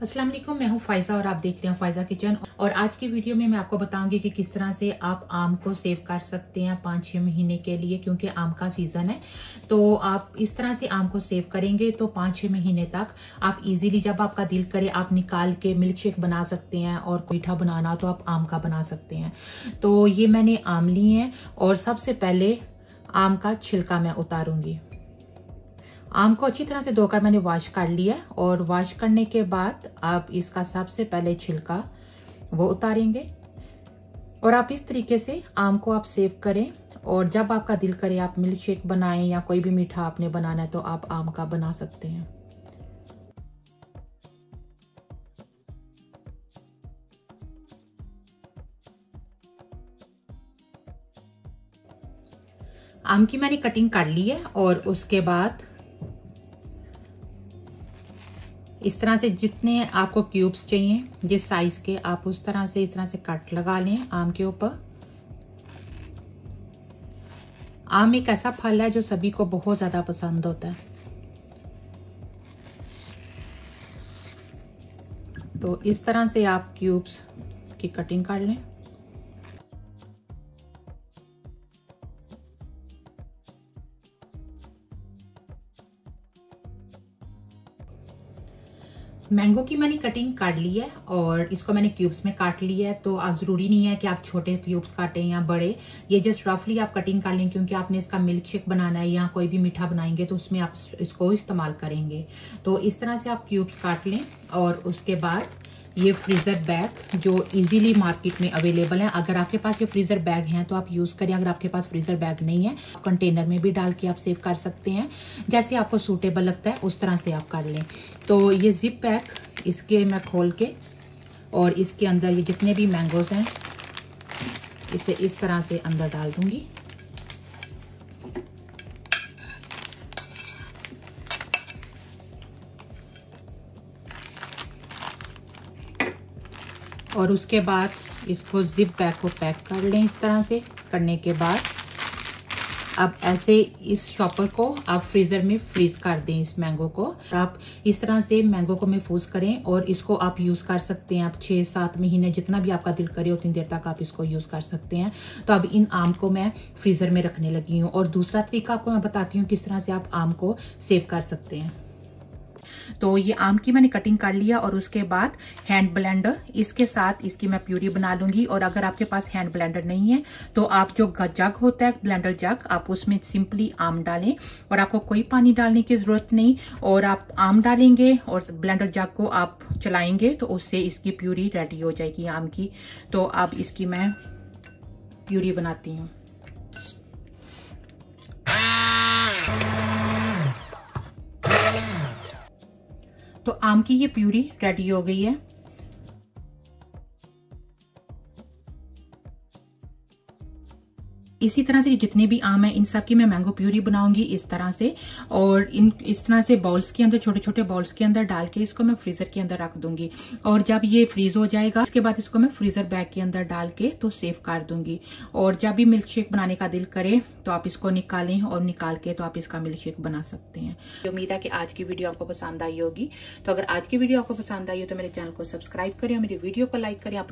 अस्सलाम वालेकुम, मैं हूं फायजा और आप देख रहे हैं फायजा किचन। और आज की वीडियो में मैं आपको बताऊंगी कि किस तरह से आप आम को सेव कर सकते हैं 5-6 महीने के लिए, क्योंकि आम का सीजन है। तो आप इस तरह से आम को सेव करेंगे तो 5-6 महीने तक आप इजीली, जब आपका दिल करे, आप निकाल के मिल्क शेक बना सकते हैं, और मीठा बनाना तो आप आम का बना सकते हैं। तो ये मैंने आम लिए हैं और सबसे पहले आम का छिलका मैं उतारूंगी। आम को अच्छी तरह से धोकर मैंने वॉश कर लिया, और वॉश करने के बाद आप इसका सबसे पहले छिलका वो उतारेंगे। और आप इस तरीके से आम को आप सेव करें, और जब आपका दिल करे आप मिल्क शेक बनाएं या कोई भी मीठा आपने बनाना है तो आप आम का बना सकते हैं। आम की मैंने कटिंग कर ली है, और उसके बाद इस तरह से जितने आपको क्यूब्स चाहिए, जिस साइज के, आप उस तरह से इस तरह से कट लगा लें आम के ऊपर। आम एक ऐसा फल है जो सभी को बहुत ज्यादा पसंद होता है, तो इस तरह से आप क्यूब्स की कटिंग कर लें। मैंगो की मैंने कटिंग काट ली है और इसको मैंने क्यूब्स में काट लिया है। तो आप जरूरी नहीं है कि आप छोटे क्यूब्स काटें या बड़े, ये जस्ट रफली आप कटिंग कर लें, क्योंकि आपने इसका मिल्क शेक बनाना है या कोई भी मीठा बनाएंगे तो उसमें आप इसको इस्तेमाल करेंगे। तो इस तरह से आप क्यूब्स काट लें। और उसके बाद ये फ्रीजर बैग जो इजीली मार्केट में अवेलेबल है, अगर आपके पास ये फ्रीजर बैग हैं तो आप यूज करें। अगर आपके पास फ्रीजर बैग नहीं है, कंटेनर में भी डाल के आप सेव कर सकते हैं। जैसे आपको सूटेबल लगता है उस तरह से आप कर लें। तो ये जिप पैक इसके मैं खोल के, और इसके अंदर ये जितने भी मैंगोज हैं इसे इस तरह से अंदर डाल दूंगी। और उसके बाद इसको जिप पैक को पैक कर लें। इस तरह से करने के बाद अब ऐसे इस शॉपर को आप फ्रीजर में फ्रीज कर दें। इस मैंगो को आप इस तरह से मैंगो को महफूज करें, और इसको आप यूज कर सकते हैं। आप 6-7 महीने जितना भी आपका दिल करे उतनी देर तक आप इसको यूज कर सकते हैं। तो अब इन आम को मैं फ्रीजर में रखने लगी हूँ। और दूसरा तरीका आपको मैं बताती हूँ किस तरह से आप आम को सेव कर सकते हैं। तो ये आम की मैंने कटिंग कर लिया, और उसके बाद हैंड ब्लेंडर, इसके साथ इसकी मैं प्यूरी बना लूंगी। और अगर आपके पास हैंड ब्लेंडर नहीं है तो आप जो जग होता है, ब्लेंडर जग, आप उसमें सिंपली आम डालें, और आपको कोई पानी डालने की जरूरत नहीं। और आप आम डालेंगे और ब्लेंडर जग को आप चलाएंगे तो उससे इसकी प्यूरी रेडी हो जाएगी आम की। तो अब इसकी मैं प्यूरी बनाती हूँ। तो आम की ये प्यूरी रेडी हो गई है। इसी तरह से जितने भी आम हैं इन सब की मैं मैंगो प्यूरी बनाऊंगी इस तरह से। और इस तरह से बाउल्स के अंदर, छोटे छोटे बाउल्स के अंदर डाल के इसको मैं फ्रीजर के अंदर रख दूंगी। और जब ये फ्रीज हो जाएगा उसके बाद इसको मैं फ्रीजर बैग के अंदर डाल के तो सेव कर दूंगी। और जब भी मिल्क शेक बनाने का दिल करे तो आप इसको निकालें, और निकाल के तो आप इसका मिल्क शेक बना सकते हैं। उम्मीद है कि आज की वीडियो आपको पसंद आई होगी। तो अगर आज की वीडियो आपको पसंद आई हो तो मेरे चैनल को सब्सक्राइब करें और मेरी वीडियो को लाइक करें। अपना